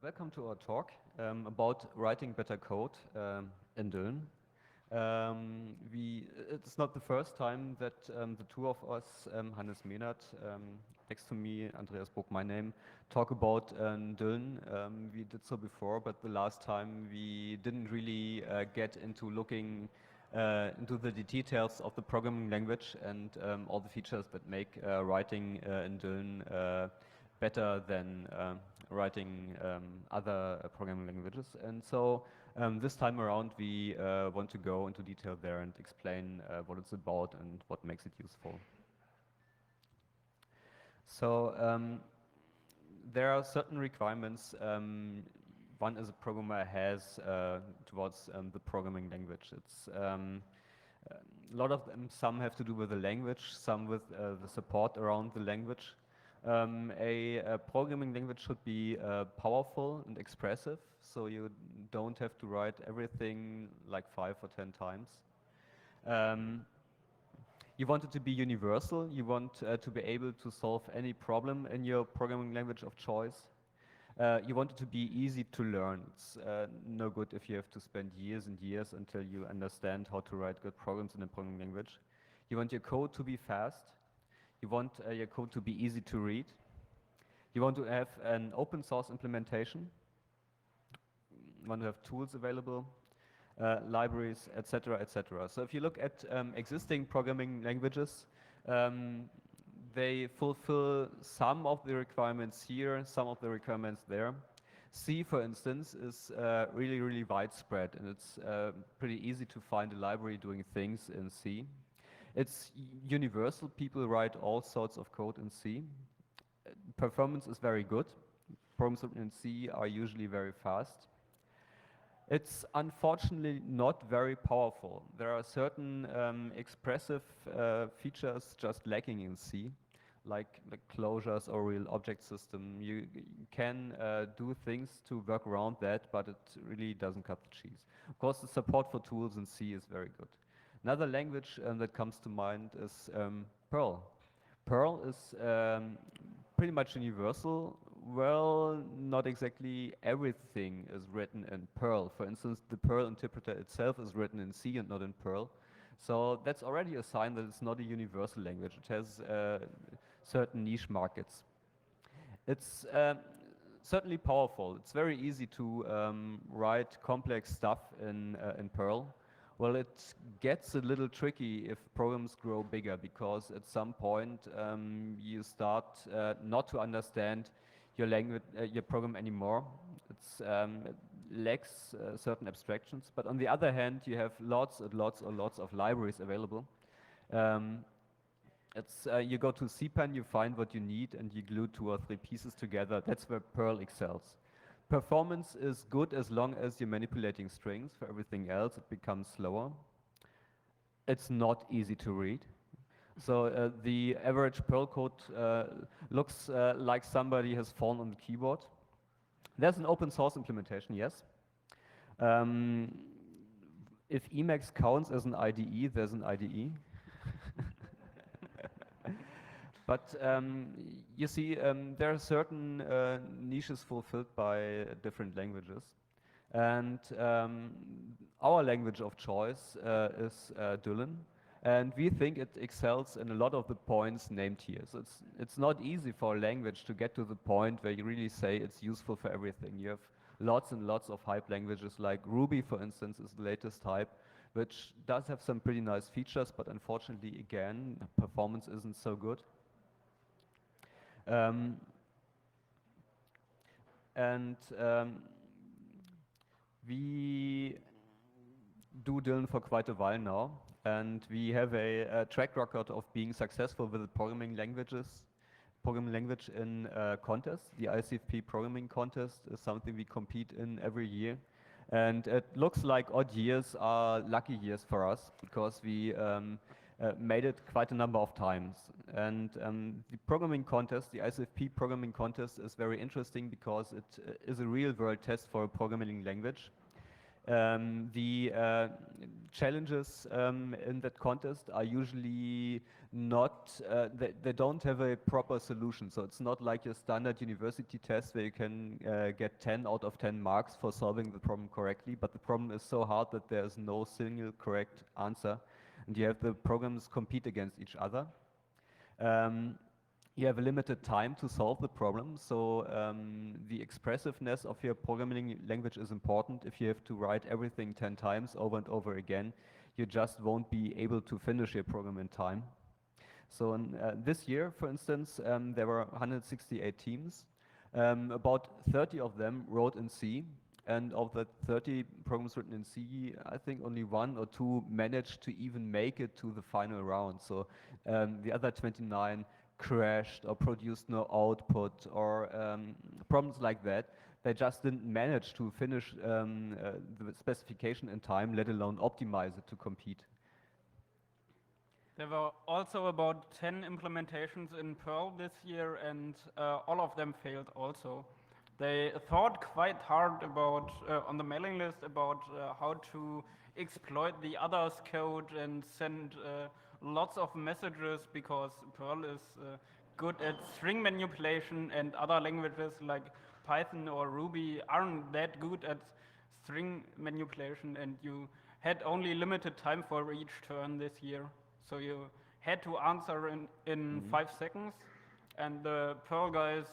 Welcome to our talk about writing better code in Dylan. It's not the first time that the two of us, Hannes Mehnert, next to me, Andreas Bruck, my name, talk about Dylan. We did so before, but the last time we didn't really get into looking into the details of the programming language and all the features that make writing in Dylan better than writing other programming languages. And so this time around we want to go into detail there and explain what it's about and what makes it useful. So there are certain requirements one as a programmer has towards the programming language. It's a lot of them, some have to do with the language, some with the support around the language. A programming language should be powerful and expressive, so you don't have to write everything like 5 or 10 times. You want it to be universal. You want to be able to solve any problem in your programming language of choice. You want it to be easy to learn. It's no good if you have to spend years and years until you understand how to write good programs in a programming language. You want your code to be fast. You want your code to be easy to read. You want to have an open source implementation. You want to have tools available, libraries, etc., etc. So if you look at existing programming languages, they fulfill some of the requirements here, some of the requirements there. C, for instance, is really, really widespread, and it's pretty easy to find a library doing things in C. It's universal. People write all sorts of code in C. Performance is very good. Programs written in C are usually very fast. It's unfortunately not very powerful. There are certain expressive features just lacking in C, like closures or real object system. You can do things to work around that, but it really doesn't cut the cheese. Of course, the support for tools in C is very good. Another language that comes to mind is Perl. Perl is pretty much universal. Well, not exactly everything is written in Perl. For instance, the Perl interpreter itself is written in C and not in Perl. So that's already a sign that it's not a universal language. It has certain niche markets. It's certainly powerful. It's very easy to write complex stuff in Perl. Well, it gets a little tricky if programs grow bigger, because at some point you start not to understand your language, your program anymore. It lacks certain abstractions. But on the other hand, you have lots and lots and lots of libraries available. You go to cpan, you find what you need, and you glue 2 or 3 pieces together. That's where Perl excels. Performance is good as long as you're manipulating strings. For everything else, it becomes slower. It's not easy to read. So the average Perl code looks like somebody has fallen on the keyboard. There's an open source implementation, yes. If Emacs counts as an IDE, there's an IDE. But you see, there are certain niches fulfilled by different languages. And our language of choice is Dylan. And we think it excels in a lot of the points named here. So it's not easy for a language to get to the point where you really say it's useful for everything. You have lots and lots of hype languages, like Ruby, for instance, is the latest hype, which does have some pretty nice features, but unfortunately, again, performance isn't so good. We do Dylan for quite a while now, and we have a track record of being successful with the programming language in contests. The ICFP programming contest is something we compete in every year, and it looks like odd years are lucky years for us, because we made it quite a number of times. And the programming contest, the ICFP programming contest, is very interesting because it is a real world test for a programming language. The challenges in that contest are usually not, they don't have a proper solution. So it's not like your standard university test where you can get 10 out of 10 marks for solving the problem correctly, but the problem is so hard that there's no single correct answer, and you have the programs compete against each other. You have a limited time to solve the problem, so the expressiveness of your programming language is important. If you have to write everything 10 times over and over again, you just won't be able to finish your program in time. So in, this year, for instance, there were 168 teams. About 30 of them wrote in C, and of the 30 programs written in C, I think only 1 or 2 managed to even make it to the final round. So the other 29 crashed or produced no output or problems like that. They just didn't manage to finish the specification in time, let alone optimize it to compete. There were also about 10 implementations in Perl this year, and all of them failed also. They thought quite hard about, on the mailing list, about how to exploit the others' code and send lots of messages, because Perl is good at string manipulation, and other languages like Python or Ruby aren't that good at string manipulation, and you had only limited time for each turn this year. So you had to answer in 5 seconds, and the Perl guys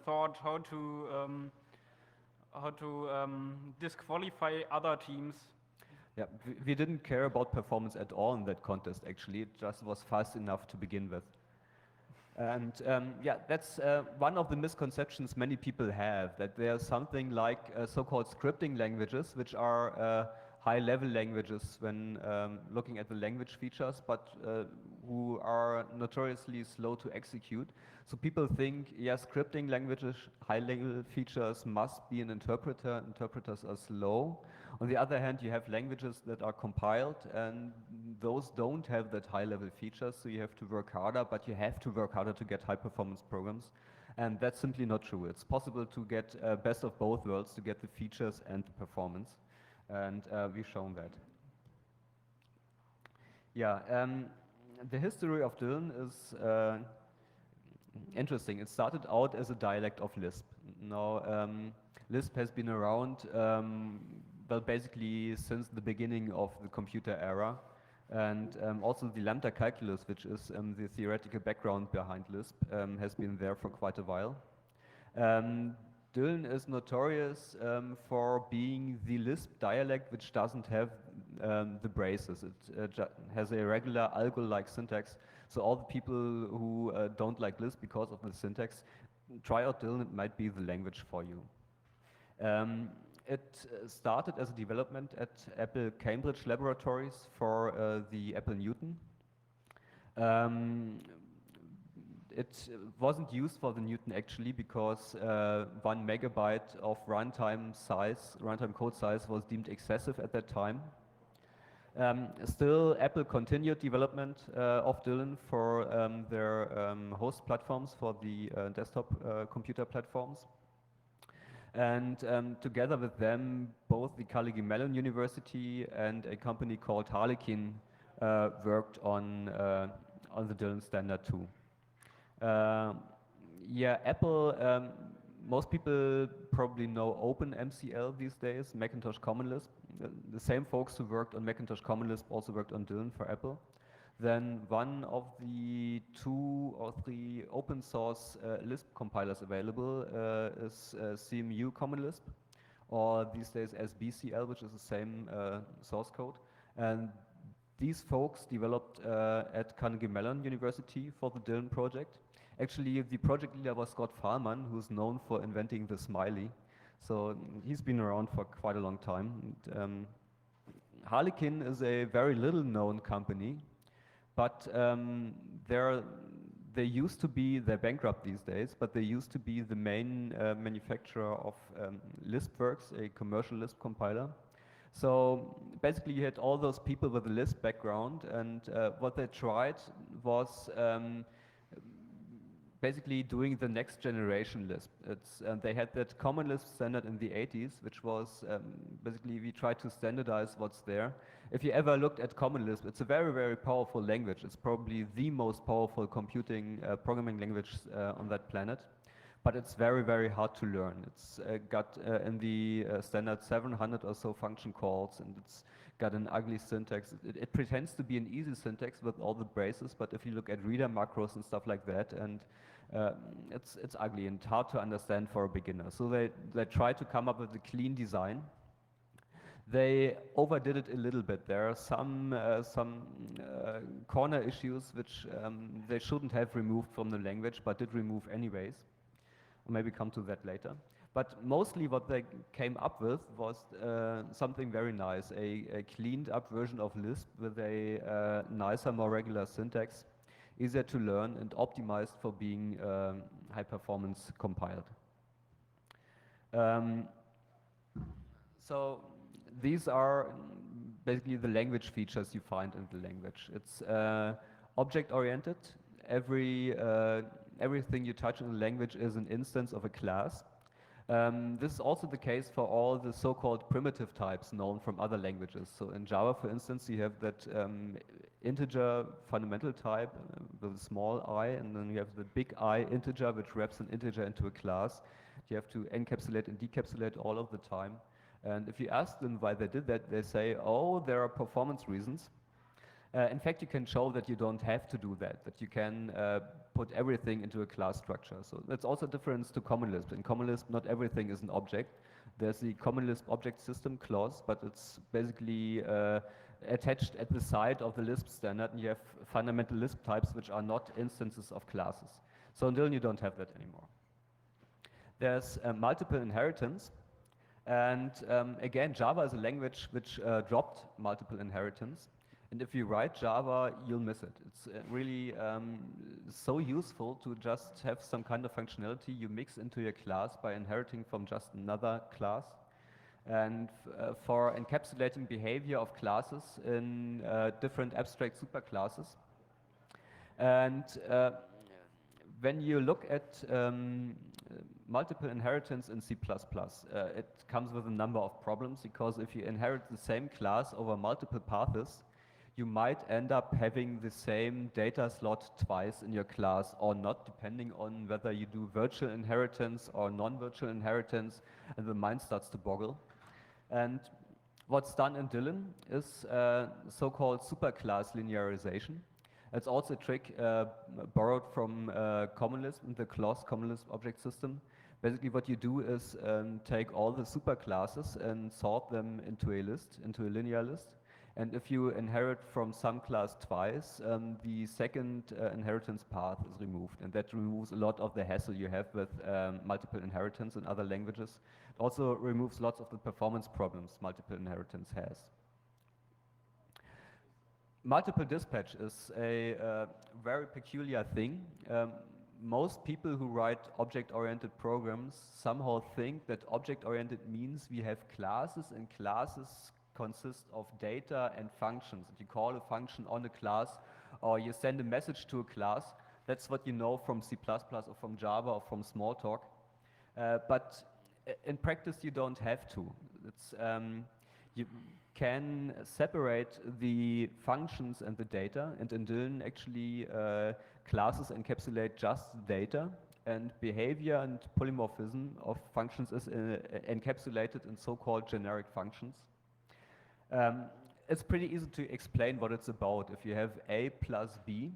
thought how to disqualify other teams. Yeah, we didn't care about performance at all in that contest, actually. It just was fast enough to begin with. And yeah, that's one of the misconceptions many people have, that there's something like so-called scripting languages, which are high-level languages when looking at the language features, but who are notoriously slow to execute. So people think, yeah, scripting languages, high-level features must be an interpreter. Interpreters are slow. On the other hand, you have languages that are compiled, and those don't have that high-level features, so you have to work harder, but you have to work harder to get high-performance programs. And that's simply not true. It's possible to get best of both worlds, to get the features and the performance. And we've shown that. Yeah, the history of Dylan is interesting. It started out as a dialect of Lisp. Now, Lisp has been around, well, basically since the beginning of the computer era. And also the lambda calculus, which is the theoretical background behind Lisp, has been there for quite a while. Dylan is notorious for being the Lisp dialect which doesn't have the braces. It has a regular algo-like syntax. So all the people who don't like Lisp because of the syntax, try out Dylan, it might be the language for you. It started as a development at Apple Cambridge Laboratories for the Apple Newton. It wasn't used for the Newton actually because 1 megabyte of runtime code size was deemed excessive at that time. Still, Apple continued development of Dylan for their host platforms, for the desktop computer platforms. And together with them, both the Carnegie Mellon University and a company called Harlequin worked on the Dylan standard too. Yeah, Apple, most people probably know OpenMCL these days, Macintosh Common Lisp. The same folks who worked on Macintosh Common Lisp also worked on Dylan for Apple. Then one of the 2 or 3 open source Lisp compilers available is CMU Common Lisp, or these days SBCL, which is the same source code. And these folks developed at Carnegie Mellon University for the Dylan project. Actually, the project leader was Scott Fahlman, who's known for inventing the smiley. So he's been around for quite a long time. And, Harlequin is a very little known company, but they used to be, they're bankrupt these days, but they used to be the main manufacturer of LispWorks, a commercial Lisp compiler. So basically you had all those people with a Lisp background, and what they tried was basically doing the next generation Lisp. They had that common Lisp standard in the 80s, which was basically we tried to standardize what's there. If you ever looked at common Lisp, it's a very, very powerful language. It's probably the most powerful computing programming language on that planet. But it's very, very hard to learn. It's got in the standard 700 or so function calls, and it's got an ugly syntax. It pretends to be an easy syntax with all the braces, but if you look at reader macros and stuff like that, and it's ugly and hard to understand for a beginner. So they try to come up with a clean design. They overdid it a little bit. There are some corner issues which they shouldn't have removed from the language, but did remove anyways. I'll maybe come to that later. But mostly what they came up with was something very nice, a cleaned up version of Lisp with a nicer, more regular syntax, easier to learn and optimized for being high performance compiled. So these are basically the language features you find in the language. It's object-oriented. Everything you touch in the language is an instance of a class. This is also the case for all the so-called primitive types known from other languages. So in Java, for instance, you have that integer fundamental type with a small I, and then you have the big I integer, which wraps an integer into a class. You have to encapsulate and decapsulate all of the time. And if you ask them why they did that, they say, oh, there are performance reasons. In fact, you can show that you don't have to do that you can put everything into a class structure. So that's also a difference to Common Lisp. In Common Lisp, not everything is an object. There's the Common Lisp object system clause, but it's basically attached at the side of the Lisp standard, and you have fundamental Lisp types which are not instances of classes. So in Dylan, you don't have that anymore. There's multiple inheritance. And again, Java is a language which dropped multiple inheritance. And if you write Java, you'll miss it. It's really so useful to just have some kind of functionality you mix into your class by inheriting from just another class. And for encapsulating behavior of classes in different abstract superclasses. And when you look at multiple inheritance in C++, it comes with a number of problems, because if you inherit the same class over multiple paths, you might end up having the same data slot twice in your class or not, depending on whether you do virtual inheritance or non-virtual inheritance, and the mind starts to boggle. And what's done in Dylan is so-called superclass linearization. It's also a trick borrowed from Common Lisp and the clause Common Lisp object system. Basically what you do is take all the superclasses and sort them into a list, into a linear list. And if you inherit from some class twice, the second inheritance path is removed. And that removes a lot of the hassle you have with multiple inheritance in other languages. It also removes lots of the performance problems multiple inheritance has. Multiple dispatch is a very peculiar thing. Most people who write object-oriented programs somehow think that object-oriented means we have classes, and classes consist of data and functions. If you call a function on a class, or you send a message to a class, that's what you know from C++ or from Java or from Smalltalk. But in practice, you don't have to. You can separate the functions and the data, and in Dylan actually classes encapsulate just data, and behavior and polymorphism of functions is encapsulated in so-called generic functions. It's pretty easy to explain what it's about. If you have A plus B,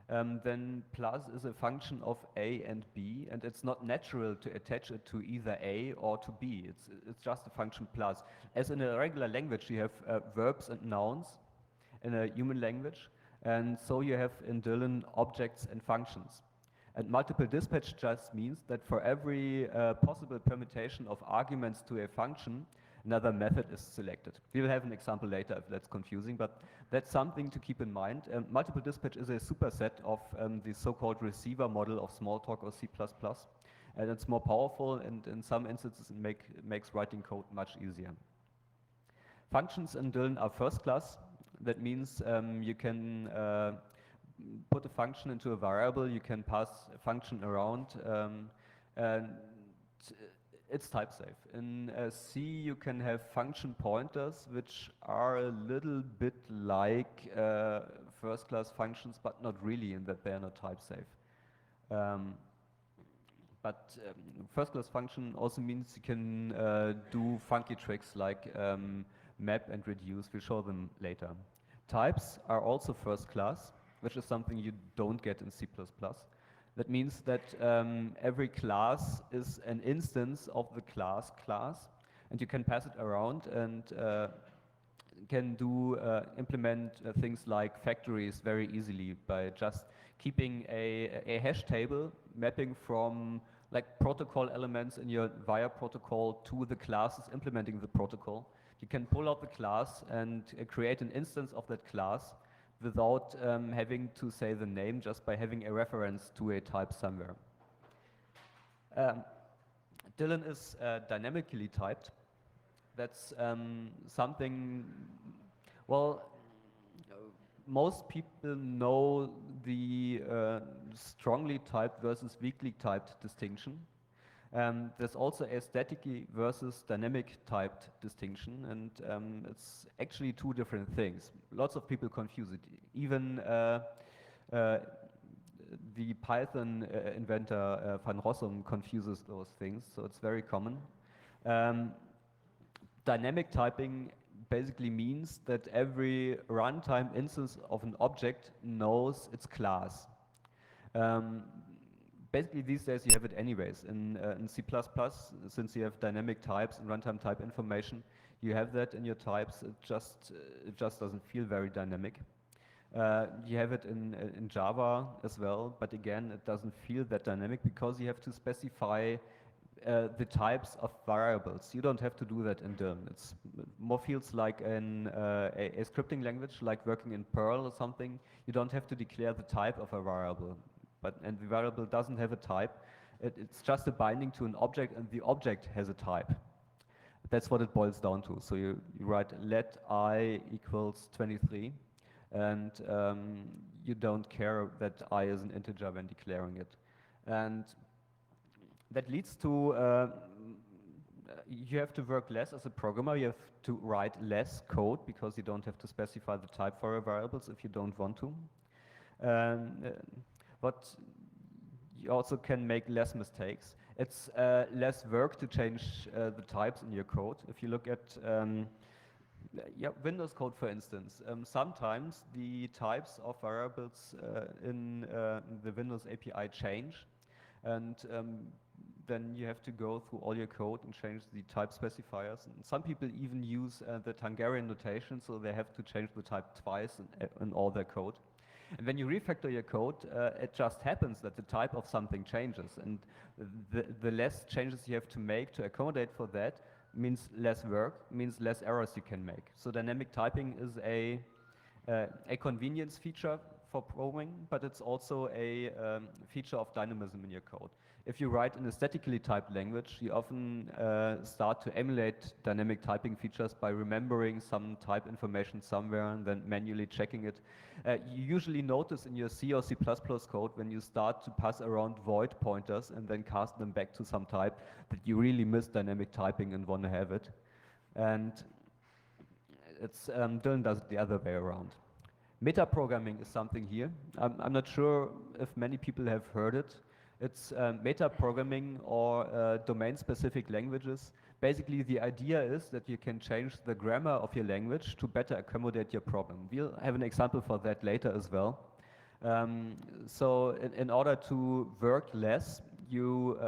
then plus is a function of A and B, and it's not natural to attach it to either A or to B. It's just a function plus. As in a regular language, you have verbs and nouns in a human language, and so you have in Dylan objects and functions. And multiple dispatch just means that for every possible permutation of arguments to a function, another method is selected. We will have an example later if that's confusing, but that's something to keep in mind. Multiple dispatch is a superset of the so-called receiver model of Smalltalk or C++, and it's more powerful, and in some instances it makes writing code much easier. Functions in Dylan are first class. That means you can put a function into a variable, you can pass a function around, and it's type safe. In C, you can have function pointers, which are a little bit like first-class functions, but not really, in that they are not type safe. But first-class function also means you can do funky tricks like map and reduce. We'll show them later. Types are also first class, which is something you don't get in C++. That means that every class is an instance of the class, and you can pass it around and can do implement things like factories very easily by just keeping a hash table mapping from like protocol elements in your via protocol to the classes implementing the protocol. You can pull out the class and create an instance of that class without having to say the name, just by having a reference to a type somewhere. Dylan is dynamically typed. That's something, well, most people know the strongly typed versus weakly typed distinction. There's also a statically versus dynamic typed distinction, and it's actually two different things. Lots of people confuse it. Even the Python inventor Van Rossum confuses those things, so it's very common. Dynamic typing basically means that every runtime instance of an object knows its class. Basically these days you have it anyways. In C++, since you have dynamic types and runtime type information, you have that in your types. It just doesn't feel very dynamic. You have it in Java as well, but again, it doesn't feel that dynamic because you have to specify the types of variables. You don't have to do that in Dylan. It's more feels like a scripting language, like working in Perl or something. You don't have to declare the type of a variable, and the variable doesn't have a type. It's just a binding to an object, and the object has a type. That's what it boils down to. So you write let I equals 23, and you don't care that I is an integer when declaring it. And that leads to you have to work less as a programmer. You have to write less code because you don't have to specify the type for your variables if you don't want to. But you also can make less mistakes. It's less work to change the types in your code. If you look at Windows code, for instance, sometimes the types of variables in the Windows API change, and then you have to go through all your code and change the type specifiers. And some people even use the Hungarian notation, so they have to change the type twice in all their code. And when you refactor your code, it just happens that the type of something changes, and the less changes you have to make to accommodate for that means less work, means less errors you can make. So dynamic typing is a convenience feature for programming, but it's also a feature of dynamism in your code. If you write in a statically typed language, you often start to emulate dynamic typing features by remembering some type information somewhere and then manually checking it. You usually notice in your C or C++ code, when you start to pass around void pointers and then cast them back to some type, that you really miss dynamic typing and want to have it. And it's Dylan does it the other way around. Metaprogramming is something here. I'm not sure if many people have heard it. It's metaprogramming or domain-specific languages. Basically, the idea is that you can change the grammar of your language to better accommodate your problem. We'll have an example for that later as well. So in order to work less, you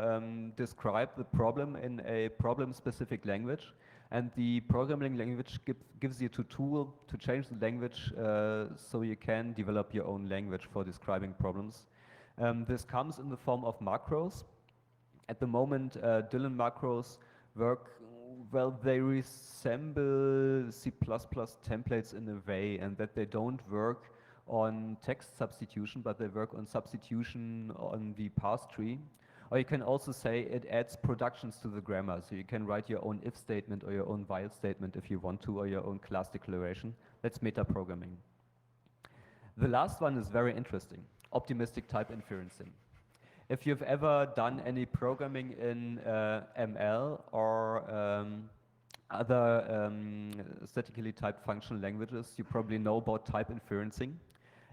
describe the problem in a problem-specific language, and the programming language gives you a tool to change the language so you can develop your own language for describing problems. This comes in the form of macros. At the moment, Dylan macros work, well, they resemble C++ templates in a way, and that they don't work on text substitution, but they work on substitution on the parse tree. Or you can also say it adds productions to the grammar, so you can write your own if statement or your own while statement if you want to, or your own class declaration. That's metaprogramming. The last one is very interesting, optimistic type inferencing. If you've ever done any programming in ML or other statically typed functional languages, you probably know about type inferencing.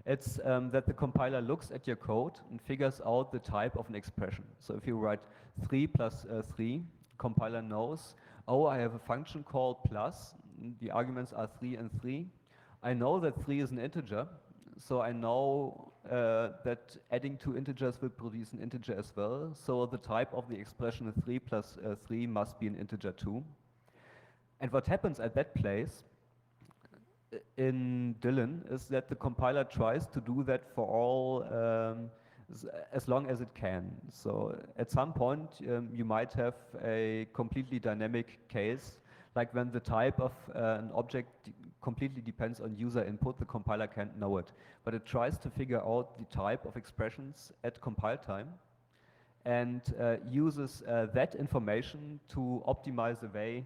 It's that the compiler looks at your code and figures out the type of an expression. So if you write 3 plus 3, compiler knows, oh, I have a function called plus, the arguments are 3 and 3. I know that 3 is an integer, so I know that adding 2 integers will produce an integer as well. So the type of the expression 3 plus 3 must be an integer too. And what happens at that place in Dylan is that the compiler tries to do that for all as long as it can. So at some point you might have a completely dynamic case, like when the type of an object completely depends on user input, the compiler can't know it. But it tries to figure out the type of expressions at compile time and uses that information to optimize away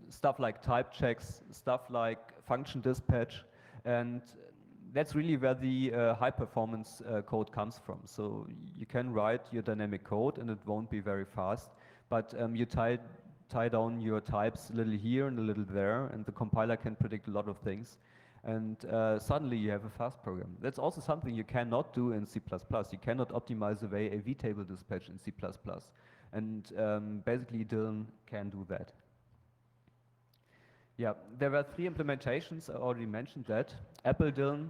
stuff like type checks, stuff like function dispatch, and that's really where the high performance code comes from. So you can write your dynamic code and it won't be very fast, but you tie down your types a little here and a little there, and the compiler can predict a lot of things. And suddenly you have a fast program. That's also something you cannot do in C++. You cannot optimize away a vtable dispatch in C++. And basically Dylan can do that. Yeah, there were 3 implementations, I already mentioned that. Apple Dylan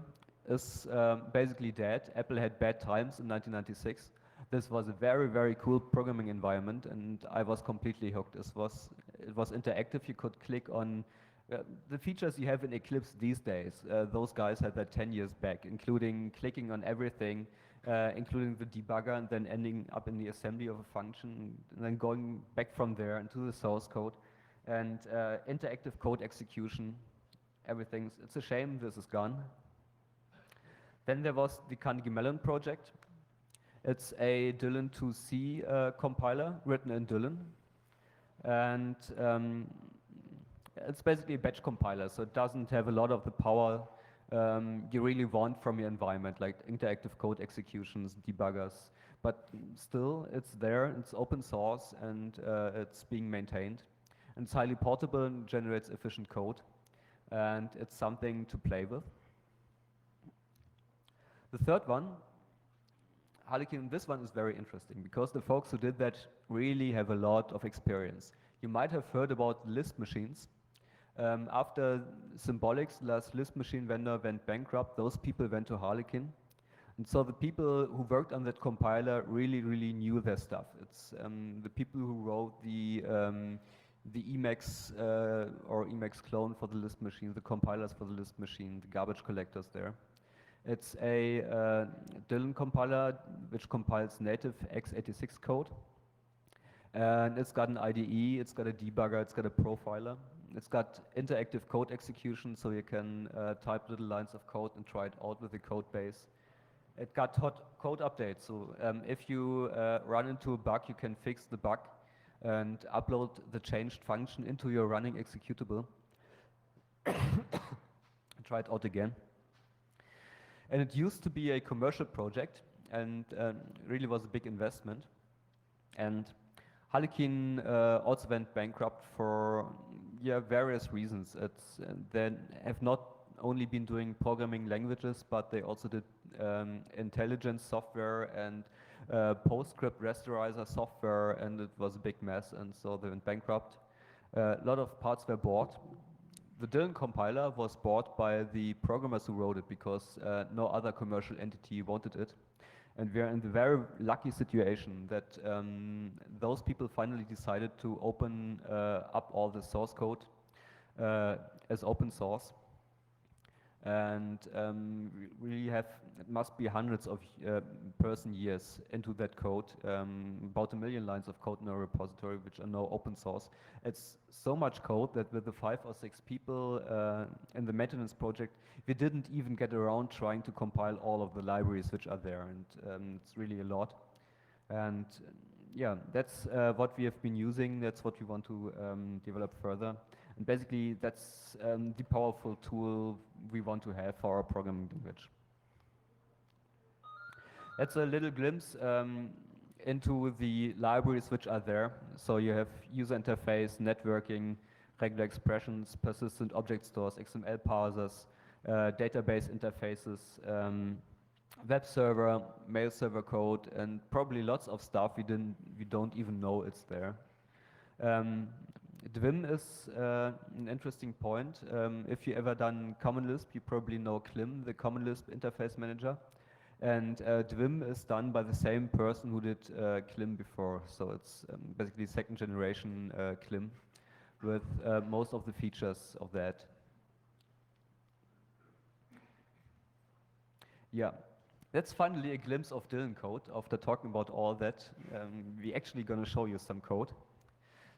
is basically dead. Apple had bad times in 1996. This was a very, very cool programming environment, and I was completely hooked. It was interactive. You could click on the features you have in Eclipse these days. Those guys had that 10 years back, including clicking on everything, including the debugger, and then ending up in the assembly of a function, and then going back from there into the source code. And interactive code execution, everything. It's a shame this is gone. Then there was the Carnegie Mellon project. It's a Dylan to C compiler written in Dylan. And it's basically a batch compiler, so it doesn't have a lot of the power you really want from your environment, like interactive code executions, debuggers. But still, it's there, it's open source, and it's being maintained. And it's highly portable and generates efficient code, and it's something to play with. The third one, Harlequin, this one is very interesting because the folks who did that really have a lot of experience. You might have heard about Lisp machines. After Symbolics, the last Lisp machine vendor, went bankrupt, those people went to Harlequin. And so the people who worked on that compiler really, really knew their stuff. It's the people who wrote the Emacs or Emacs clone for the Lisp machine, the compilers for the Lisp machine, the garbage collectors there. It's a Dylan compiler which compiles native x86 code. And it's got an IDE, it's got a debugger, it's got a profiler. It's got interactive code execution, so you can type little lines of code and try it out with the code base. It got hot code updates, so if you run into a bug, you can fix the bug and upload the changed function into your running executable. Try it out again. And it used to be a commercial project and really was a big investment. And Harlequin also went bankrupt for various reasons. They have not only been doing programming languages, but they also did intelligence software and PostScript rasterizer software, and it was a big mess, and so they went bankrupt. A lot of parts were bought. The Dylan compiler was bought by the programmers who wrote it because no other commercial entity wanted it. And we're in the very lucky situation that those people finally decided to open up all the source code as open source. And we have, it must be hundreds of person years into that code, about 1 million lines of code in our repository, which are now open source. It's so much code that with the 5 or 6 people in the maintenance project, we didn't even get around trying to compile all of the libraries which are there, and it's really a lot. And yeah, that's what we have been using. That's what we want to develop further. And basically, that's the powerful tool we want to have for our programming language. That's a little glimpse into the libraries which are there. So you have user interface, networking, regular expressions, persistent object stores, XML parsers, database interfaces, web server, mail server code, and probably lots of stuff we don't even know it's there. Dwim is an interesting point. If you ever done Common Lisp, you probably know Clim, the Common Lisp interface manager. And Dwim is done by the same person who did Clim before. So it's basically second generation Clim with most of the features of that. Yeah, that's finally a glimpse of Dylan code. After talking about all that, we're actually going to show you some code.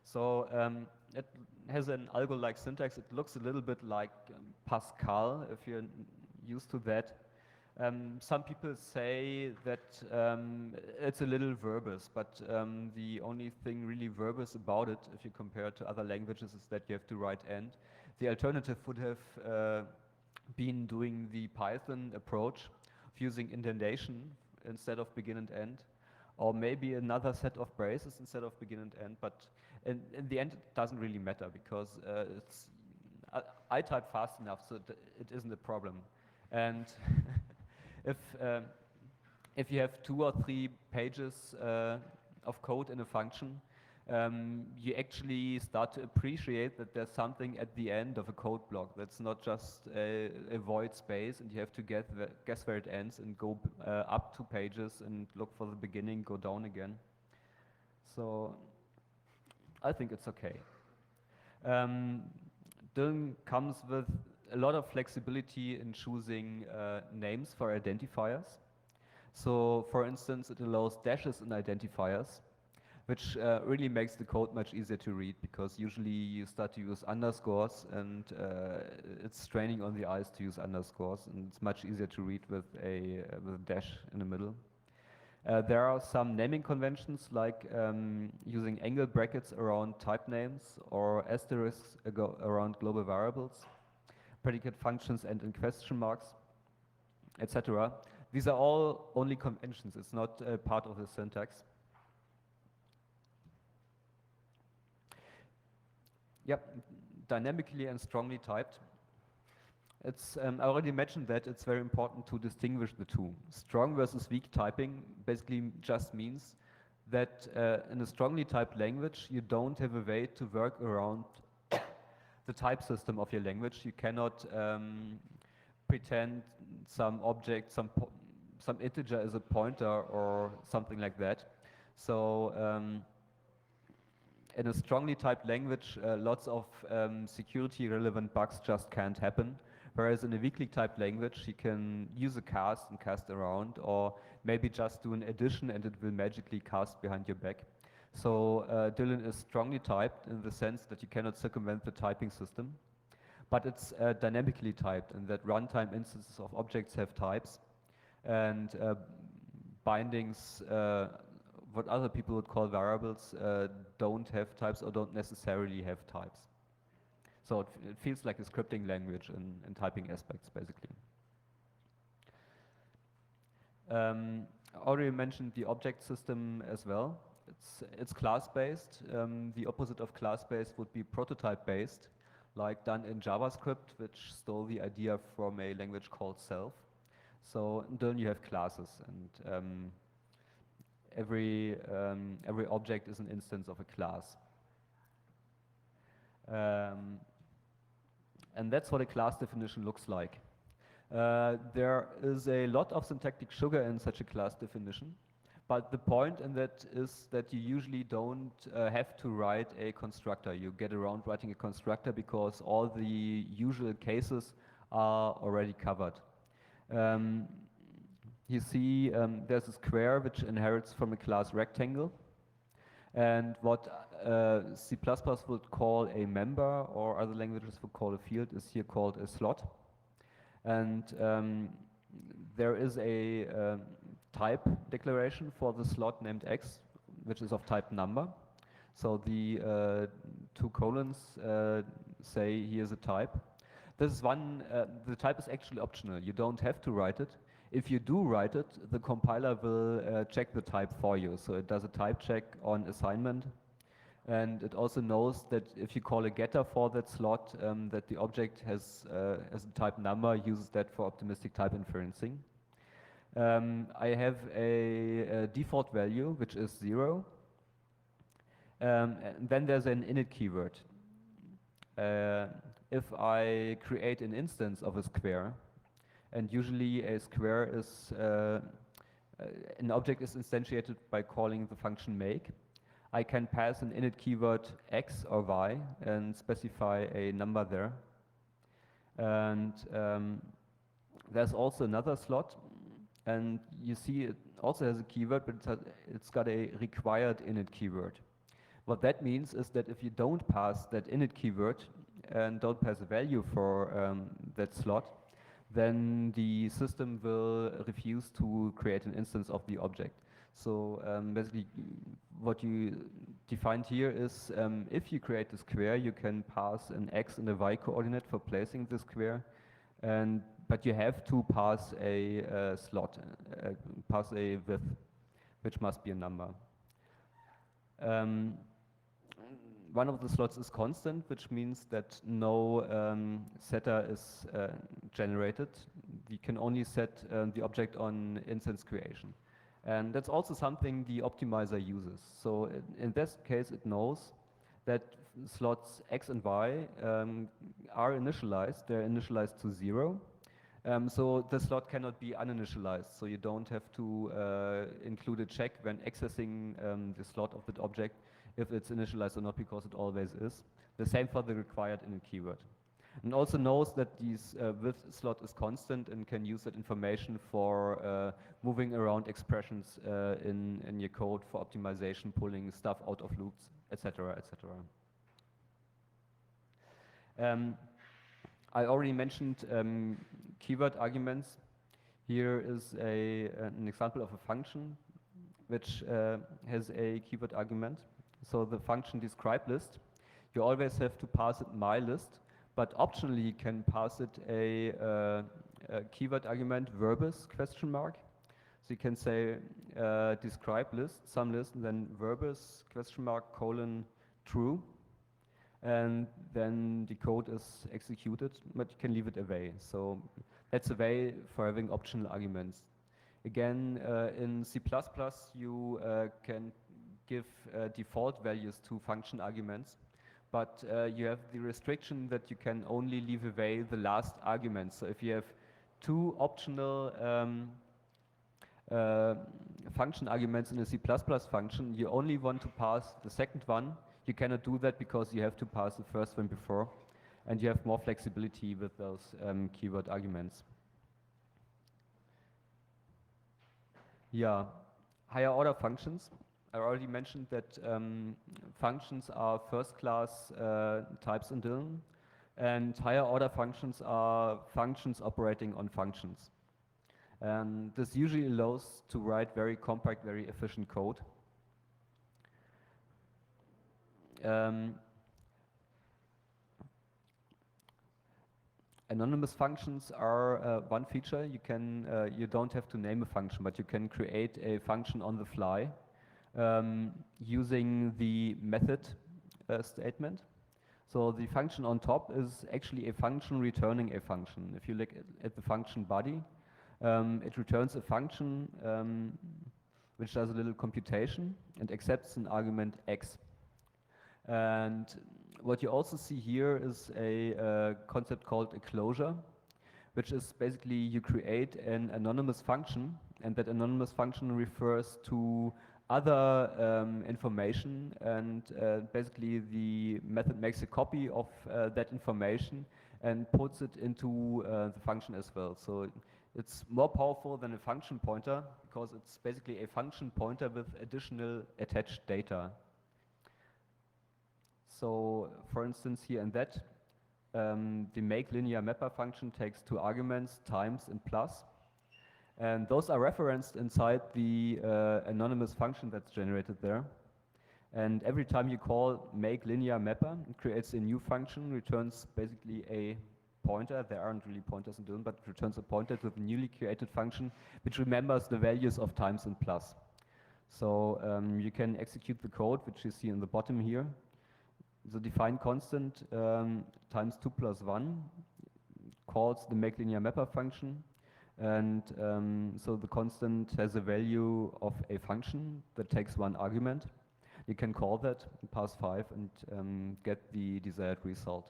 So it has an algo-like syntax. It looks a little bit like Pascal, if you're used to that. Some people say that it's a little verbose, but the only thing really verbose about it, if you compare it to other languages, is that you have to write end. The alternative would have been doing the Python approach of using indentation instead of begin and end, or maybe another set of braces instead of begin and end, but in the end it doesn't really matter because I type fast enough so it isn't a problem. And if you have 2 or 3 pages of code in a function, you actually start to appreciate that there's something at the end of a code block that's not just a void space, and you have to guess where it ends and go up 2 pages and look for the beginning, go down again. So I think it's okay. Dylan comes with a lot of flexibility in choosing names for identifiers. So for instance, it allows dashes in identifiers, which really makes the code much easier to read, because usually you start to use underscores and it's straining on the eyes to use underscores, and it's much easier to read with a dash in the middle. There are some naming conventions, like using angle brackets around type names or asterisks around global variables, predicate functions and in question marks, etc. These are all only conventions. It's not part of the syntax. Yep, dynamically and strongly typed. It's, I already mentioned that it's very important to distinguish the two. Strong versus weak typing basically just means that in a strongly typed language, you don't have a way to work around the type system of your language. You cannot pretend some object, some integer is a pointer or something like that. So in a strongly typed language, lots of security relevant bugs just can't happen. Whereas in a weakly typed language, you can use a cast and cast around, or maybe just do an addition and it will magically cast behind your back. So Dylan is strongly typed in the sense that you cannot circumvent the typing system, but it's dynamically typed, and that runtime instances of objects have types, and bindings, what other people would call variables, don't have types or don't necessarily have types. So it feels like a scripting language in typing aspects, basically. I already mentioned the object system as well. It's class-based. The opposite of class-based would be prototype-based, like done in JavaScript, which stole the idea from a language called Self. So then you have classes, and every object is an instance of a class. And that's what a class definition looks like. There is a lot of syntactic sugar in such a class definition, but the point in that is that you usually don't have to write a constructor. You get around writing a constructor because all the usual cases are already covered. You see there's a square which inherits from a class rectangle, and what C++ would call a member, or other languages would call a field, is here called a slot. And there is a type declaration for the slot named X, which is of type number. So the two colons say here's a type. This is one, the type is actually optional. You don't have to write it. If you do write it, the compiler will check the type for you. So it does a type check on assignment. And it also knows that if you call a getter for that slot, that the object has a type number, uses that for optimistic type inferencing. I have a default value, which is 0. And then there's an init keyword. If I create an instance of a square, and usually a square is, an object is instantiated by calling the function make, I can pass an init keyword x or y and specify a number there. And there's also another slot, and you see it also has a keyword, but it's got a required init keyword. What that means is that if you don't pass that init keyword and don't pass a value for that slot, then the system will refuse to create an instance of the object. So basically what you defined here is if you create a square, you can pass an x and a y coordinate for placing the square, but you have to pass a slot, pass a width, which must be a number. One of the slots is constant, which means that no setter is generated. You can only set the object on instance creation. And that's also something the optimizer uses. So in this case, it knows that slots x and y are initialized. They're initialized to 0. So the slot cannot be uninitialized. So you don't have to include a check when accessing the slot of that object if it's initialized or not, because it always is. The same for the required init keyword. And also knows that this width slot is constant and can use that information for moving around expressions in your code for optimization, pulling stuff out of loops, etc., etc. I already mentioned keyword arguments. Here is an example of a function which has a keyword argument. So the function describe list, you always have to pass it my list, but optionally you can pass it a keyword argument verbose question mark. So you can say describe list, some list, and then verbose question mark colon true, and then the code is executed, but you can leave it away. So that's a way for having optional arguments. Again, in C++ you can give default values to function arguments, but you have the restriction that you can only leave away the last argument. So if you have two optional function arguments in a C++ function, you only want to pass the second one. You cannot do that because you have to pass the first one before, and you have more flexibility with those keyword arguments. Yeah, higher order functions. I already mentioned that functions are first-class types in Dylan, and higher order functions are functions operating on functions. And this usually allows to write very compact, very efficient code. Anonymous functions are one feature. You don't have to name a function, but you can create a function on the fly using the method statement. So the function on top is actually a function returning a function. If you look at the function body, it returns a function which does a little computation and accepts an argument x. And what you also see here is a concept called a closure, which is basically you create an anonymous function, and that anonymous function refers to other information, and basically the method makes a copy of that information and puts it into the function as well. So it's more powerful than a function pointer because it's basically a function pointer with additional attached data. So for instance here in that, the make linear mapper function takes two arguments, times and plus. And those are referenced inside the anonymous function that's generated there. And every time you call make linear mapper, it creates a new function, returns basically a pointer. There aren't really pointers in Dylan, but it returns a pointer to the newly created function, which remembers the values of times and plus. So you can execute the code, which you see in the bottom here. The define constant times 2 plus 1 calls the make linear mapper function. And so the constant has a value of a function that takes one argument. You can call that, pass 5, and get the desired result.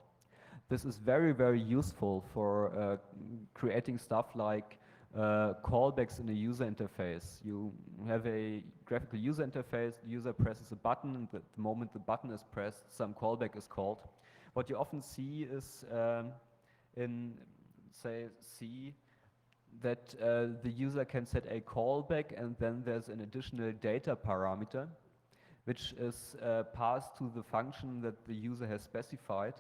This is very, very useful for creating stuff like callbacks in a user interface. You have a graphical user interface, the user presses a button, and the moment the button is pressed, some callback is called. What you often see is in, say, C, that the user can set a callback, and then there's an additional data parameter, which is passed to the function that the user has specified.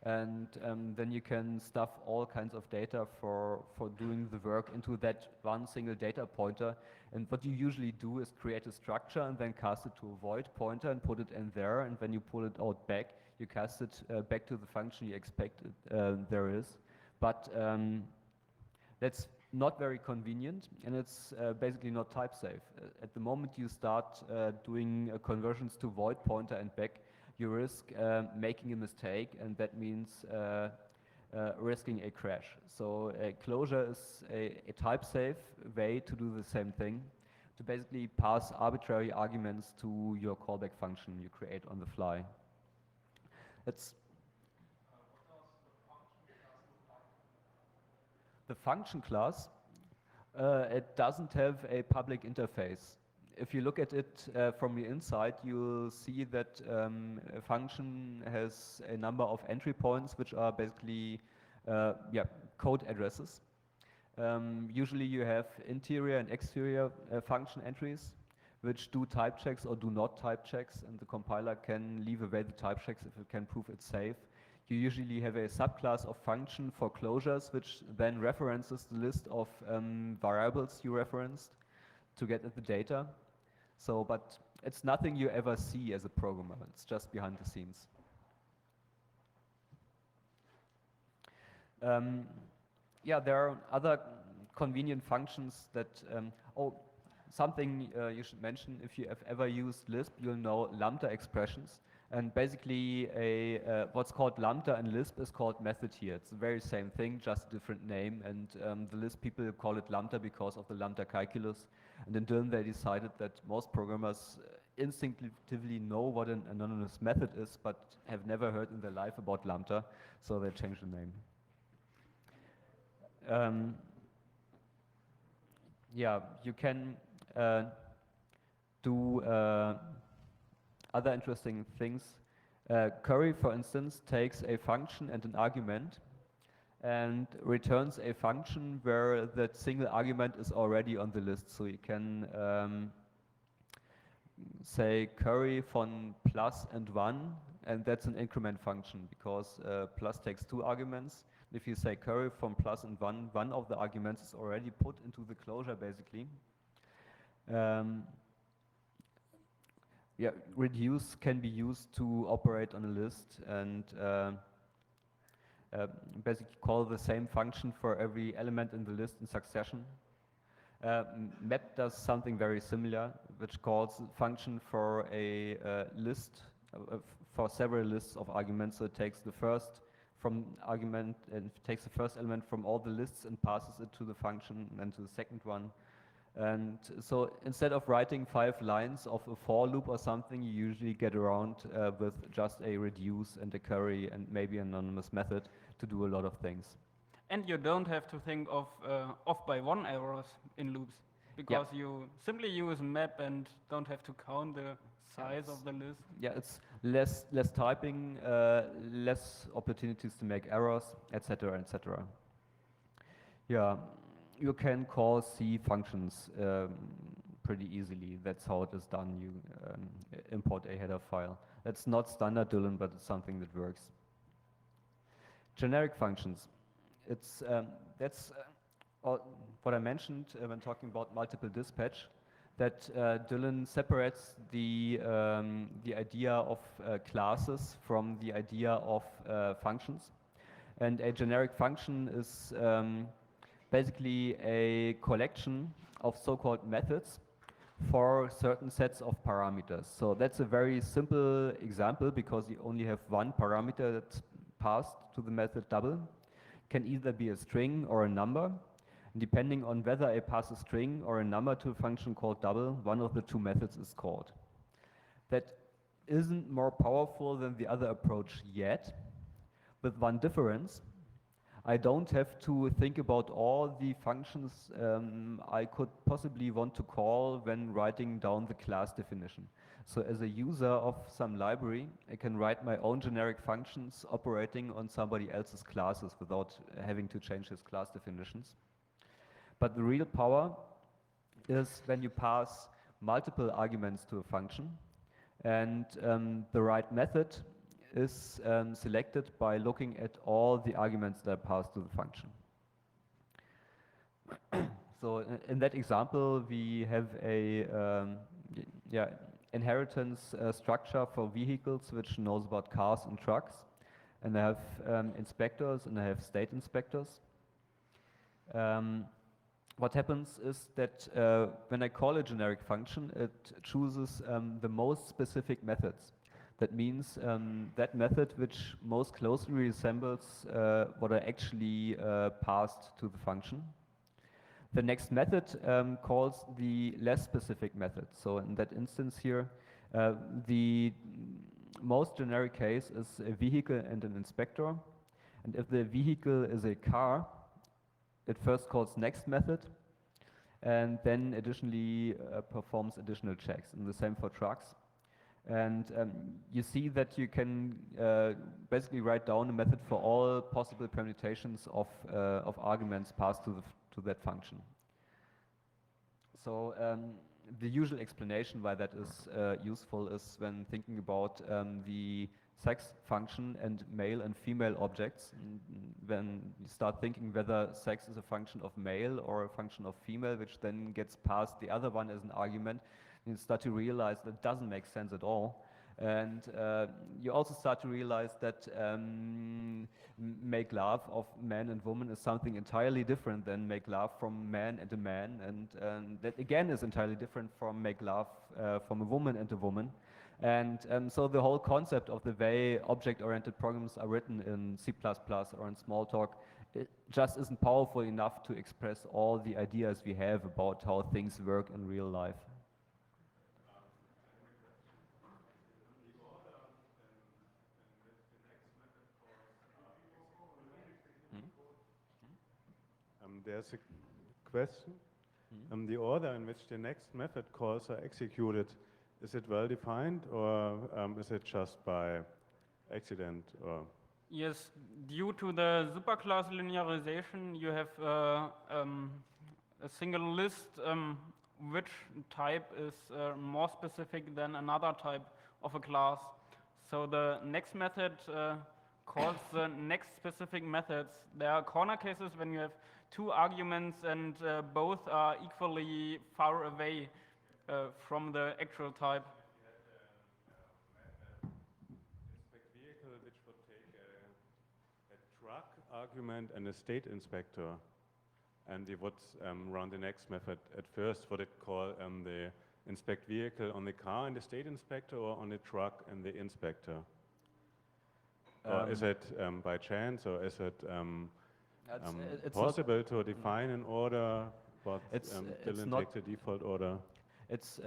And then you can stuff all kinds of data for doing the work into that one single data pointer. And what you usually do is create a structure and then cast it to a void pointer and put it in there. And when you pull it out back, you cast it back to the function you expect there is. But that's not very convenient, and it's basically not type safe. At the moment you start doing conversions to void pointer and back, you risk making a mistake, and that means risking a crash. So a closure is a type safe way to do the same thing, to basically pass arbitrary arguments to your callback function you create on the fly. It's the function class, it doesn't have a public interface. If you look at it from the inside, you'll see that a function has a number of entry points, which are basically code addresses. Usually you have interior and exterior function entries, which do type checks or do not type checks, and the compiler can leave away the type checks if it can prove it's safe. You usually have a subclass of function for closures, which then references the list of variables you referenced to get at the data. So, but it's nothing you ever see as a programmer. It's just behind the scenes. Yeah, there are other convenient functions that, something you should mention, if you have ever used Lisp, you'll know lambda expressions. And basically, what's called lambda in Lisp is called method here. It's the very same thing, just a different name. And the Lisp people call it lambda because of the lambda calculus. And in Dylan, they decided that most programmers instinctively know what an anonymous method is, but have never heard in their life about lambda, so they changed the name. Yeah, you can do other interesting things. Curry, for instance, takes a function and an argument and returns a function where that single argument is already on the list. So you can say curry von plus and 1, and that's an increment function because plus takes 2 arguments. If you say curry from plus and 1, one of the arguments is already put into the closure basically. Yeah, reduce can be used to operate on a list and basically call the same function for every element in the list in succession. Map does something very similar, which calls a function for a list, for several lists of arguments. So it takes the first from argument and takes the first element from all the lists and passes it to the function and to the second one. And so instead of writing 5 lines of a for loop or something, you usually get around with just a reduce and a curry and maybe an anonymous method to do a lot of things. And you don't have to think of off by 1 errors in loops, because you simply use map and don't have to count the size of the list. Yeah, it's less typing, less opportunities to make errors, etc., etc. Yeah. You can call C functions pretty easily. That's how it is done. You import a header file. That's not standard Dylan, but it's something that works. Generic functions. It's that's what I mentioned when talking about multiple dispatch. that Dylan separates the idea of classes from the idea of functions. And a generic function is basically a collection of so-called methods for certain sets of parameters. So that's a very simple example because you only have one parameter that's passed to the method double. Can either be a string or a number. And depending on whether I pass a string or a number to a function called double, one of the two methods is called. That isn't more powerful than the other approach yet, with one difference. I don't have to think about all the functions I could possibly want to call when writing down the class definition. So as a user of some library, I can write my own generic functions operating on somebody else's classes without having to change his class definitions. But the real power is when you pass multiple arguments to a function, and the right method is selected by looking at all the arguments that are passed to the function. So in that example, we have a inheritance structure for vehicles which knows about cars and trucks, and I have inspectors and I have state inspectors. What happens is that when I call a generic function, it chooses the most specific methods. That means that method which most closely resembles what I actually passed to the function. The next method calls the less specific method. So in that instance here, the most generic case is a vehicle and an inspector. And if the vehicle is a car, it first calls next method and then additionally performs additional checks. And the same for trucks. And you see that you can basically write down a method for all possible permutations of arguments passed to that function. So the usual explanation why that is useful is when thinking about the sex function and male and female objects. And when you start thinking whether sex is a function of male or a function of female, which then gets passed the other one as an argument, you start to realize that doesn't make sense at all. And you also start to realize that make love of man and woman is something entirely different than make love from man and a man, and that again is entirely different from make love from a woman and a woman. And so the whole concept of the way object-oriented programs are written in C++ or in Smalltalk, it just isn't powerful enough to express all the ideas we have about how things work in real life. There's a question. The order in which the next method calls are executed, is it well defined, or is it just by accident? Or Yes, due to the superclass linearization, you have a single list which type is more specific than another type of a class. So the next method calls the next specific methods. There are corner cases when you have two arguments and both are equally far away from the actual type. inspect vehicle which would take a truck argument and a state inspector, and we would run the next method. At first, would it call the inspect vehicle on the car and the state inspector, or on the truck and the inspector? Or is it by chance, or is it it's possible to define an order, but Dylan takes the default order? It's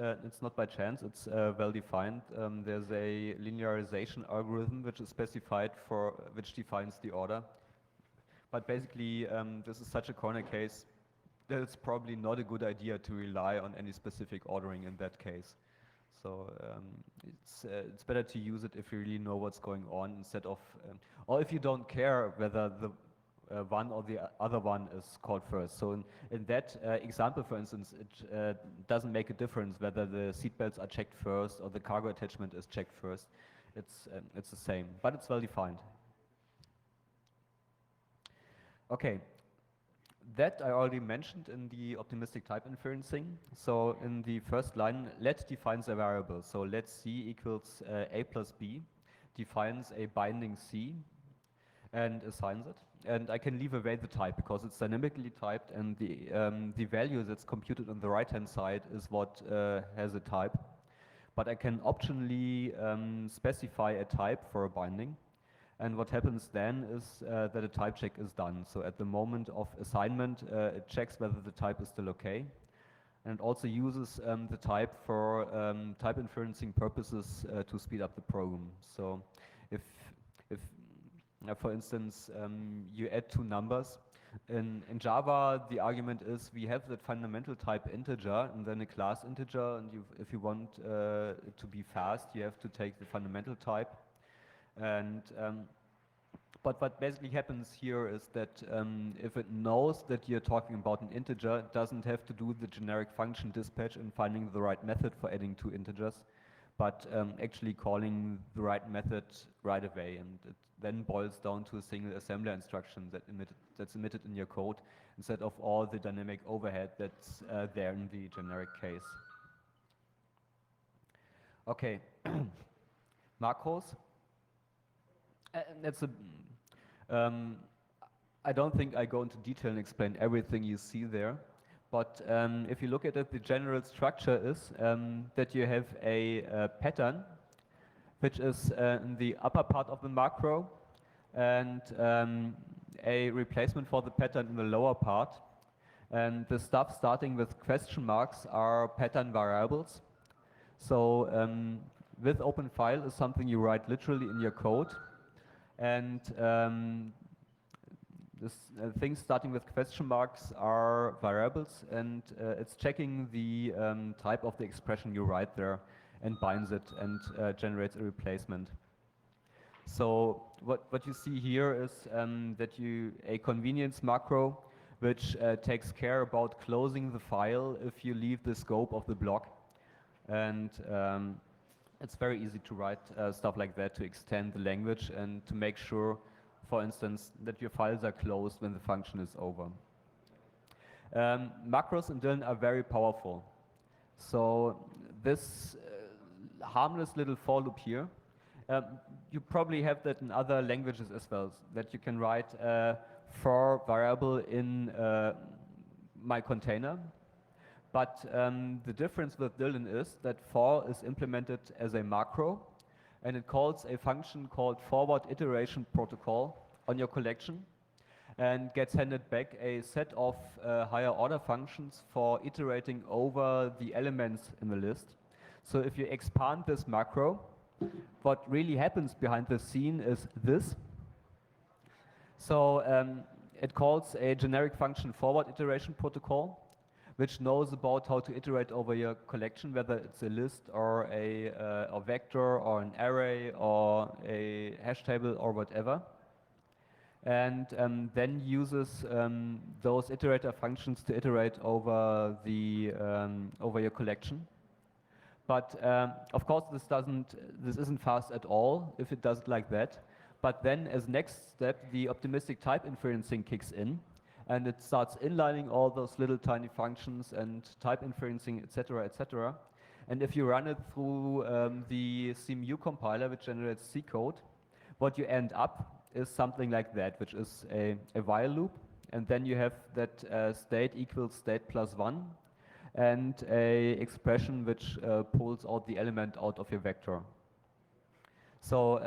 not by chance, it's well defined. There's a linearization algorithm which is specified for, which defines the order. But basically, this is such a corner case that it's probably not a good idea to rely on any specific ordering in that case. So it's better to use it if you really know what's going on, instead of, or if you don't care whether the one or the other one is called first. So in that example, for instance, it doesn't make a difference whether the seatbelts are checked first or the cargo attachment is checked first. It's the same, but it's well defined. Okay, That I already mentioned in the optimistic type inferencing. So in the first line, let defines a variable. So let C equals A plus B, defines a binding C and assigns it. And I can leave away the type because it's dynamically typed, and the value that's computed on the right-hand side is what has a type. But I can optionally specify a type for a binding. And what happens then is that a type check is done. So at the moment of assignment, it checks whether the type is still okay. And it also uses the type for type inferencing purposes to speed up the program. So if for instance, you add two numbers, in Java, the argument is we have that fundamental type integer and then a class integer, and if you want it to be fast, you have to take the fundamental type. And but what basically happens here is that if it knows that you're talking about an integer, it doesn't have to do the generic function dispatch in finding the right method for adding two integers, but actually calling the right method right away. And it then boils down to a single assembler instruction that's emitted in your code instead of all the dynamic overhead that's there in the generic case. Okay, macros. That's a. I don't think I go into detail and explain everything you see there, but if you look at it, the general structure is that you have a pattern, which is in the upper part of the macro, and a replacement for the pattern in the lower part. And the stuff starting with question marks are pattern variables. So with open file is something you write literally in your code. And things starting with question marks are variables, and it's checking the type of the expression you write there and binds it and generates a replacement. So what you see here is that a convenience macro which takes care about closing the file if you leave the scope of the block. And it's very easy to write stuff like that to extend the language and to make sure, for instance, that your files are closed when the function is over. Macros in Dylan are very powerful. So this harmless little for loop here, you probably have that in other languages as well, that you can write for variable in my container. But the difference with Dylan is that for is implemented as a macro, and it calls a function called forward iteration protocol on your collection, and gets handed back a set of higher order functions for iterating over the elements in the list. So if you expand this macro, what really happens behind the scene is this. So it calls a generic function forward iteration protocol, which knows about how to iterate over your collection, whether it's a list or a vector or an array or a hash table or whatever. And then uses those iterator functions to iterate over over your collection. But of course, this isn't fast at all if it does it like that. But then, as next step, the optimistic type inferencing kicks in, and it starts inlining all those little tiny functions and type inferencing, etc., etc. And if you run it through the CMU compiler, which generates C code, what you end up is something like that, which is a while loop, and then you have that state equals state plus 1, and a expression which pulls out the element out of your vector. So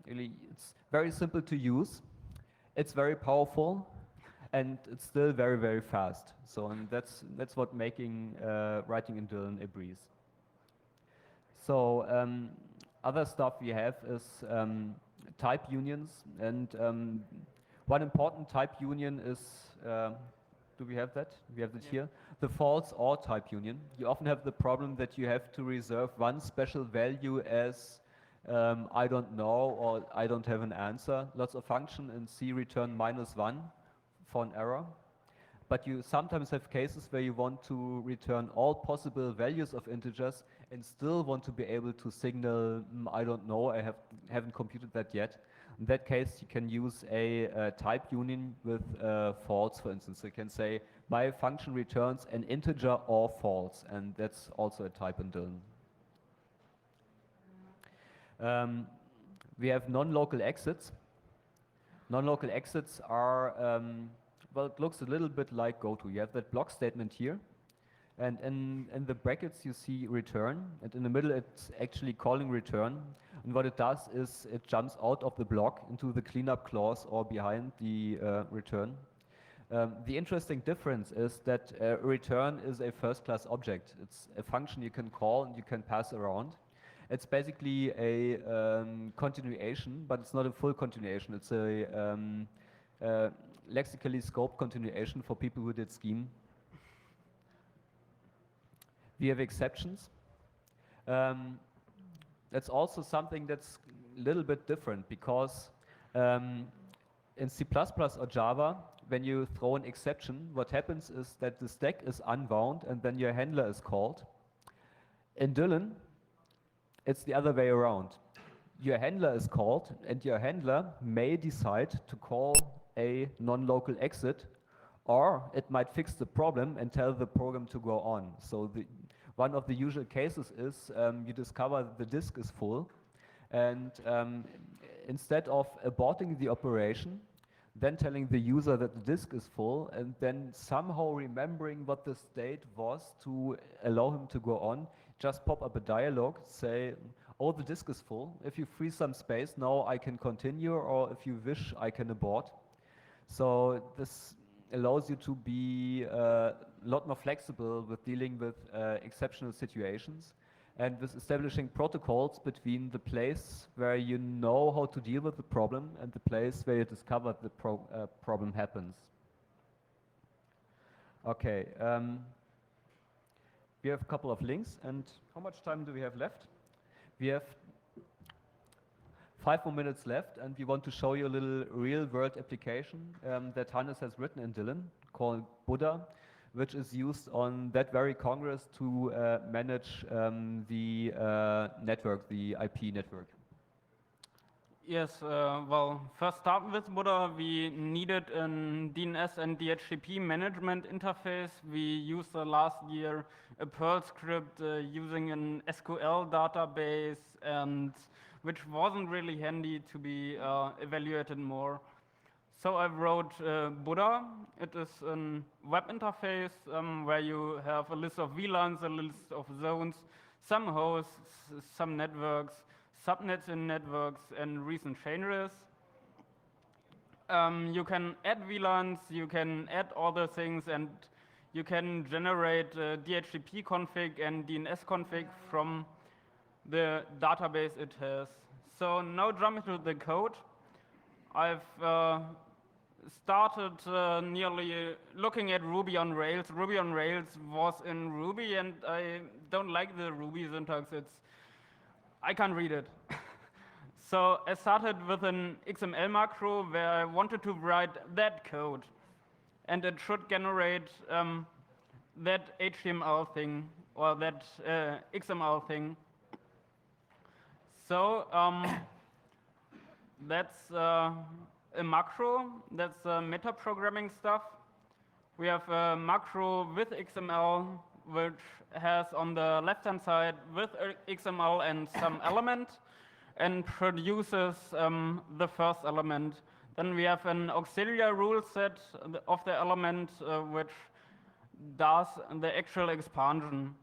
really, it's very simple to use. It's very powerful, and it's still very, very fast. So and that's what making writing in Dylan a breeze. So other stuff we have is type unions, and one important type union is, do we have that? We have it here. The false or type union. You often have the problem that you have to reserve one special value as I don't know, or I don't have an answer. Lots of function in C return -1 for an error. But you sometimes have cases where you want to return all possible values of integers and still want to be able to signal, I don't know, I haven't computed that yet. And In that case, you can use a type union with false, for instance. So you can say, my function returns an integer or false, and that's also a type in Dylan. We have non-local exits. Non-local exits are, well, it looks a little bit like goto. You have that block statement here, and in the brackets you see return, and in the middle it's actually calling return. And what it does is it jumps out of the block into the cleanup clause or behind the return. The interesting difference is that return is a first-class object. It's a function you can call and you can pass around. It's basically a continuation, but it's not a full continuation. It's a lexically scoped continuation for people who did scheme. We have exceptions. That's also something that's a little bit different because in C++ or Java, when you throw an exception, what happens is that the stack is unwound and then your handler is called. In Dylan, it's the other way around. Your handler is called and your handler may decide to call a non-local exit, or it might fix the problem and tell the program to go on. So one of the usual cases is you discover the disk is full, and instead of aborting the operation, then telling the user that the disk is full, and then somehow remembering what the state was to allow him to go on, just pop up a dialog, say, oh, the disk is full. If you free some space, now I can continue, or if you wish, I can abort. So this allows you to be a lot more flexible with dealing with exceptional situations and with establishing protocols between the place where you know how to deal with the problem and the place where you discover the problem happens. Okay, we have a couple of links, and how much time do we have left? We have 5 more minutes left, and we want to show you a little real-world application that Hannes has written in Dylan called Buddha, which is used on that very Congress to manage the network, the IP network. Yes, well, first start with Buddha, we needed a DNS and DHCP management interface. We used last year a Perl script using an SQL database, and which wasn't really handy to be evaluated more. So I wrote Buddha. It is a web interface where you have a list of VLANs, a list of zones, some hosts, some networks, subnets in networks, and recent changes. You can add VLANs, you can add other things, and you can generate DHCP config and DNS config from the database it has. So now jump into the code. I've started nearly looking at Ruby on Rails. Ruby on Rails was in Ruby, and I don't like the Ruby syntax. I can't read it. So I started with an XML macro where I wanted to write that code, and it should generate that HTML thing or that XML thing. So that's a macro, that's meta-programming stuff. We have a macro with XML, which has on the left-hand side with XML and some element, and produces the first element. Then we have an auxiliary rule set of the element, which does the actual expansion.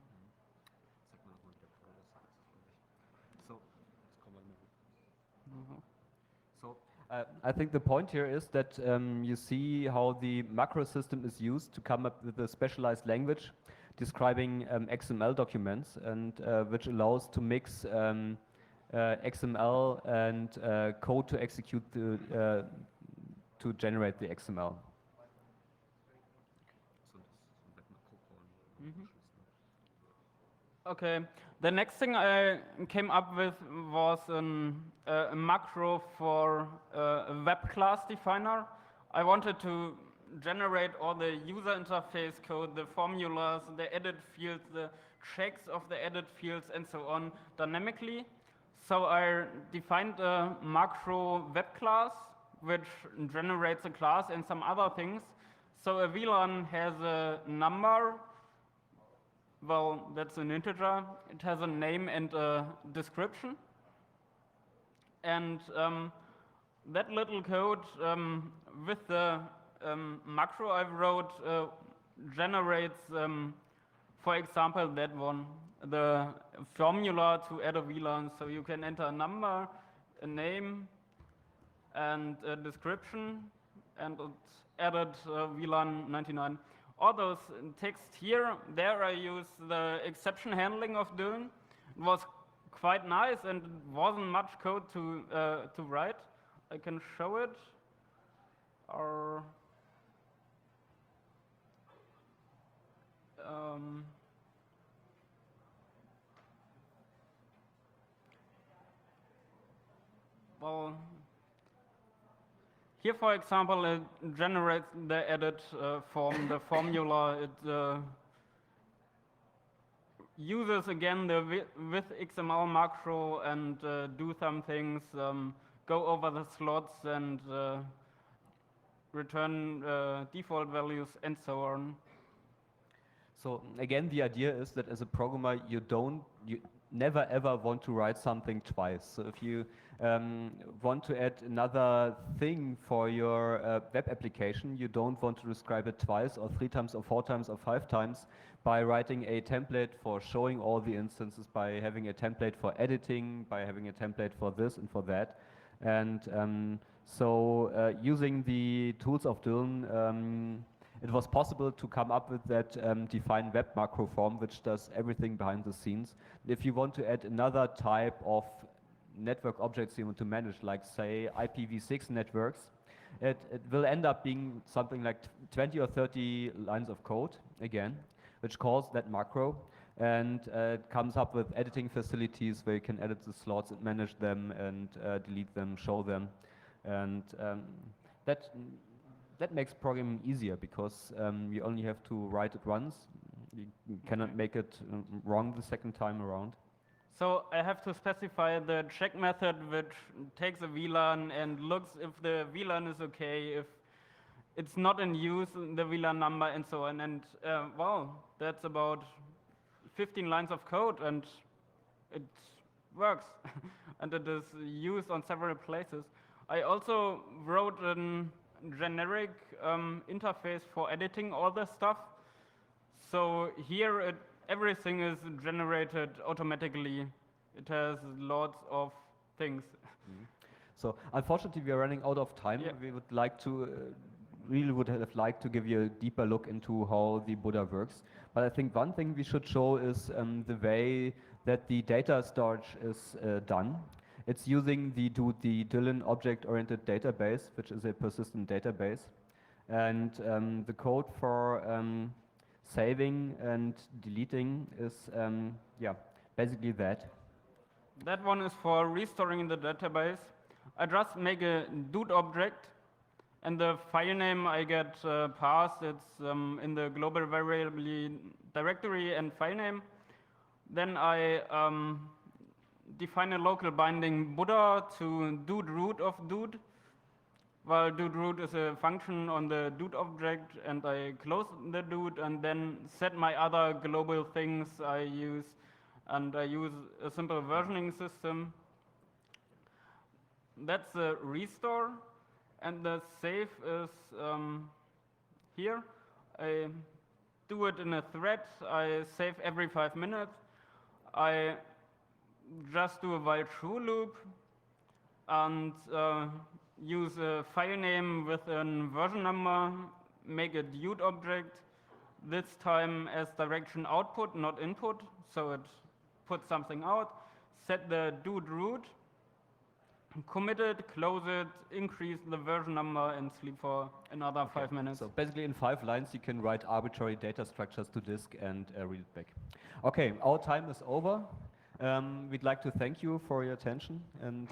I think the point here is that you see how the macro system is used to come up with a specialized language describing XML documents, and which allows to mix XML and code to execute to generate the XML. Okay, the next thing I came up with was a macro for a web class definer. I wanted to generate all the user interface code, the formulas, the edit fields, the checks of the edit fields, and so on dynamically. So I defined a macro web class which generates a class and some other things. So a VLAN has a number, well, that's an integer. It has a name and a description. And that little code with the macro I wrote generates, for example, that one, the formula to add a VLAN. So you can enter a number, a name, and a description, and it's added VLAN 99. All those text here, there I use the exception handling of Dylan. It was quite nice and wasn't much code to write. I can show it. Or well, here, for example, it generates the edit form, the formula. It uses again the with XML macro and do some things, go over the slots and return default values and so on. So again, the idea is that as a programmer, you never ever want to write something twice. So if you want to add another thing for your web application, you don't want to describe it twice or 3 times or 4 times or 5 times by writing a template for showing all the instances, by having a template for editing, by having a template for this and for that. And so using the tools of Dylan, it was possible to come up with that defined web macro form, which does everything behind the scenes. If you want to add another type of network objects you want to manage, like say IPv6 networks, it will end up being something like 20 or 30 lines of code, again, which calls that macro. And it comes up with editing facilities where you can edit the slots and manage them and delete them, show them. And that makes programming easier because you only have to write it once. You cannot make it wrong the second time around. So I have to specify the check method which takes a VLAN and looks if the VLAN is okay, if it's not in use, the VLAN number and so on. And well, that's about 15 lines of code and it works. And it is used on several places. I also wrote a generic interface for editing all the stuff. So here everything is generated automatically. It has lots of things. Mm-hmm. So unfortunately we are running out of time. Yeah. We would like to, really would have liked to give you a deeper look into how the Buddha works. But I think one thing we should show is the way that the data storage is done. It's using the Dylan object-oriented database, which is a persistent database. And the code for saving and deleting is, yeah, basically that. That one is for restoring the database. I just make a dude object, and the file name I get passed. It's in the global variable directory and file name. Then I define a local binding Buddha to dude root of dude. Well, dude root is a function on the dude object, and I close the dude and then set my other global things I use, and I use a simple versioning system. That's the restore, and the save is here. I do it in a thread. I save every 5 minutes. I just do a while true loop and use a file name with a version number, make a dude object, this time as direction output, not input, so it puts something out, set the dude root, commit it, close it, increase the version number, and sleep for another 5 minutes. So basically in 5 lines you can write arbitrary data structures to disk and read it back. Okay, our time is over. We'd like to thank you for your attention and